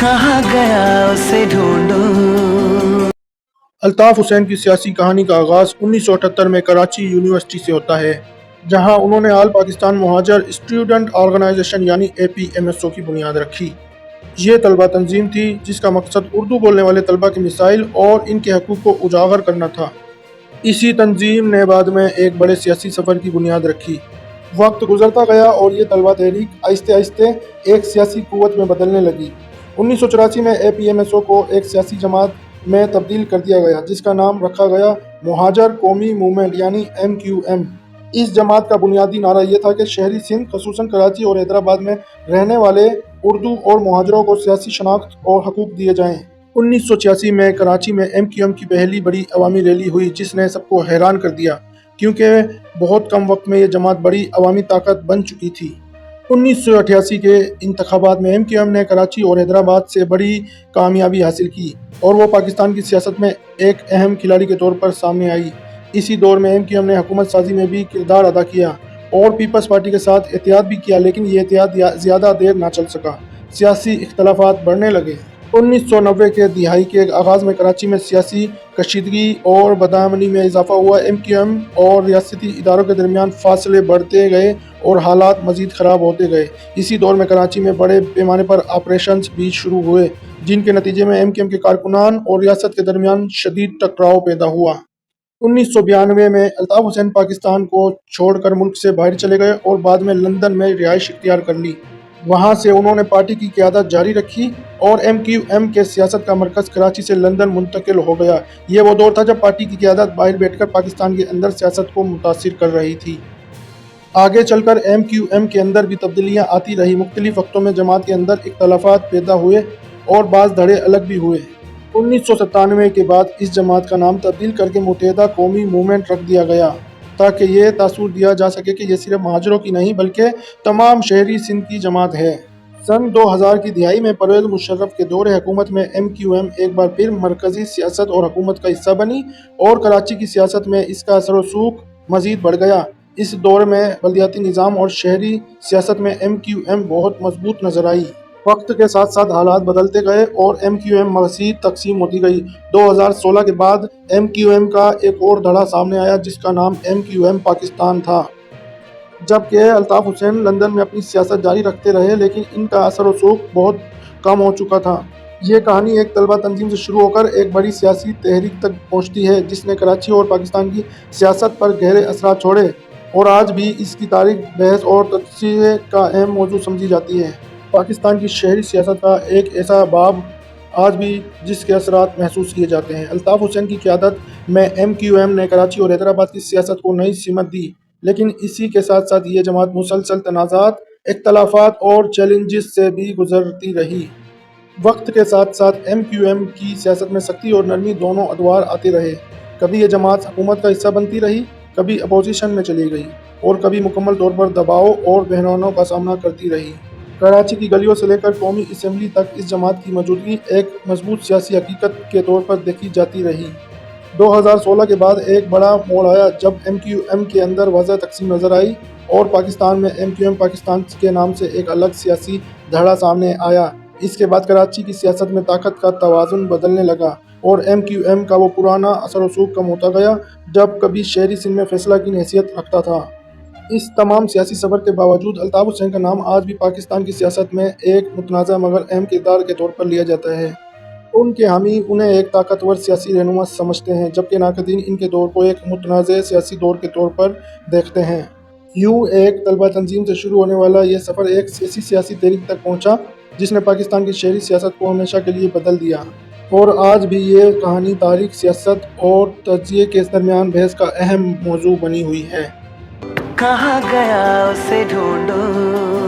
कहाँ गया उसे ढूंढूं। अल्ताफ हुसैन की सियासी कहानी का आगाज़ 1978 में कराची यूनिवर्सिटी से होता है, जहां उन्होंने आल पाकिस्तान मुहाजिर स्टूडेंट ऑर्गेनाइजेशन यानी APMSO की बुनियाद रखी। ये तलबा तंजीम थी जिसका मकसद उर्दू बोलने वाले तलबा के मिसाइल और इनके हकूक़ को उजागर करना था। इसी तंजीम ने बाद में एक बड़े सियासी सफ़र की बुनियाद रखी। वक्त गुजरता गया और ये तलबा तहरीक आहिस्ते आहिस्ते एक सियासी क़ुव्वत में बदलने लगी। 1984 में APMSO को एक सियासी जमात में तब्दील कर दिया गया, जिसका नाम रखा गया मुहाजिर कौमी मूवमेंट यानी MQM। इस जमात का बुनियादी नारा ये था कि शहरी सिंध खसूसन कराची और हैदराबाद में रहने वाले उर्दू और मुहाजिरों को सियासी शनाख्त और हकूक़ दिए जाएँ। 1986 में कराची में MQM की पहली बड़ी अवामी रैली हुई, जिसने सबको हैरान कर दिया, क्योंकि बहुत कम वक्त में ये जमात बड़ी अवामी ताकत बन चुकी थी। 1988 के इंतखाबात में MQM ने कराची और हैदराबाद से बड़ी कामयाबी हासिल की और वो पाकिस्तान की सियासत में एक अहम खिलाड़ी के तौर पर सामने आई। इसी दौर में MQM ने हुकूमत साजी में भी किरदार अदा किया और पीपल्स पार्टी के साथ एहतियात भी किया, लेकिन ये एहतियात ज़्यादा देर ना चल सका। सियासी इख्तलाफात बढ़ने लगे। 1990 के दिहाई के आगाज़ में कराची में सियासी कशीदगी और बदअमनी में इजाफा हुआ। MQM और रियासती इदारों के दरमियान फासले बढ़ते गए और हालात मज़ीद ख़राब होते गए। इसी दौर में कराची में बड़े पैमाने पर ऑपरेशंस भी शुरू हुए, जिनके नतीजे में MQM के कारकुनान और रियासत के दरमियान शदीद टकराव पैदा हुआ। 1992 में अल्ताफ हुसैन पाकिस्तान को छोड़कर मुल्क से बाहर चले गए और बाद में लंदन में रिहाइश इख्तियार कर ली। वहाँ से उन्होंने पार्टी की क़यादत जारी रखी और MQM के सियासत का मरकज़ कराची से लंदन मुंतकिल हो गया। ये वो दौर था जब पार्टी की क़यादत बाहर बैठकर पाकिस्तान के अंदर सियासत को मुतासिर कर रही थी। आगे चलकर MQM के अंदर भी तब्दीलियाँ आती रही। मुख्तलिफ वक्तों में जमात के अंदर इख्तलाफात पैदा हुए और बाज़ धड़े अलग भी हुए। 1997 के बाद इस जमात का नाम तब्दील करके मुत्तहिदा कौमी मूवमेंट रख दिया गया, ताकि ये तासुर दिया जा सके कि ये सिर्फ महाजरों की नहीं बल्कि तमाम शहरी सिंध की जमात है। सन 2000 की दिहाई में परवेज़ मुशर्रफ के दौरे हुकूमत में MQM एक बार फिर मरकज़ी सियासत और हुकूमत का हिस्सा बनी और कराची की सियासत में इसका असर व सूख मज़ीद बढ़ गया। इस दौर में बल्दियाती निज़ाम और शहरी सियासत में MQM बहुत मजबूत नजर आई। वक्त के साथ साथ हालात बदलते गए और MQM मज़ीद तकसीम होती गई। 2016 के बाद MQM का एक और धड़ा सामने आया, जिसका नाम MQM पाकिस्तान था। जबकि अल्ताफ हुसैन लंदन में अपनी सियासत जारी रखते रहे, लेकिन इनका असर व सूख बहुत कम हो चुका था। ये कहानी एक तलबा तंजीम से शुरू होकर एक बड़ी सियासी तहरीक तक पहुँचती है, जिसने कराची और पाकिस्तान की सियासत पर गहरे असरात छोड़े और आज भी इसकी तारीख, बहस और तजज़िये का अहम मौजू समझी जाती है। पाकिस्तान की शहरी सियासत का एक ऐसा बाब आज भी जिसके असरात महसूस किए जाते हैं। अल्ताफ हुसैन की क़यादत में MQM ने कराची और हैदराबाद की सियासत को नई सिमत दी, लेकिन इसी के साथ साथ ये जमात मुसलसल तनाज़ात, इख्तलाफात और चैलेंजेस से भी गुजरती रही। वक्त के साथ साथ MQM की सियासत में सख्ती और नरमी दोनों अदवार आते रहे। कभी ये जमात हुकूमत का हिस्सा बनती रही, कभी अपोजिशन में चली गई और कभी मुकम्मल तौर पर दबाव और बहरानों का सामना करती रही। कराची की गलियों से लेकर कौमी असम्बली तक इस जमात की मौजूदगी एक मजबूत सियासी हकीकत के तौर पर देखी जाती रही। 2016 के बाद एक बड़ा मोड़ आया जब MQM के अंदर वाज़ह तकसीम नजर आई और पाकिस्तान में MQM पाकिस्तान के नाम से एक अलग सियासी धड़ा सामने आया। इसके बाद कराची की सियासत में ताकत का तवाज़ुन बदलने लगा और MQM का वो पुराना असर व सूख कम होता गया जब कभी शहरी सिंध में फैसला की हैसियत रखता था। इस तमाम सियासी सफ़र के बावजूद अल्ताफ हुसैन का नाम आज भी पाकिस्तान की सियासत में एक मुतनाज़ा मगर अहम किरदार के तौर पर लिया जाता है। उनके हामी उन्हें एक ताकतवर सियासी रहनुमा समझते हैं, जबकि नाक़दीन इनके दौर को एक मुतनाज़ सियासी दौर के तौर पर देखते हैं। यूँ एक तलबा तंजीम से शुरू होने वाला ये सफ़र एक सियासी तहरीक तक पहुँचा, जिसने पाकिस्तान की शहरी सियासत को हमेशा के लिए बदल दिया और आज भी ये कहानी तारीख, सियासत और तजज़िये के दरमियान बहस का अहम मौजू बनी हुई है। कहाँ गया उसे ढूंढूं।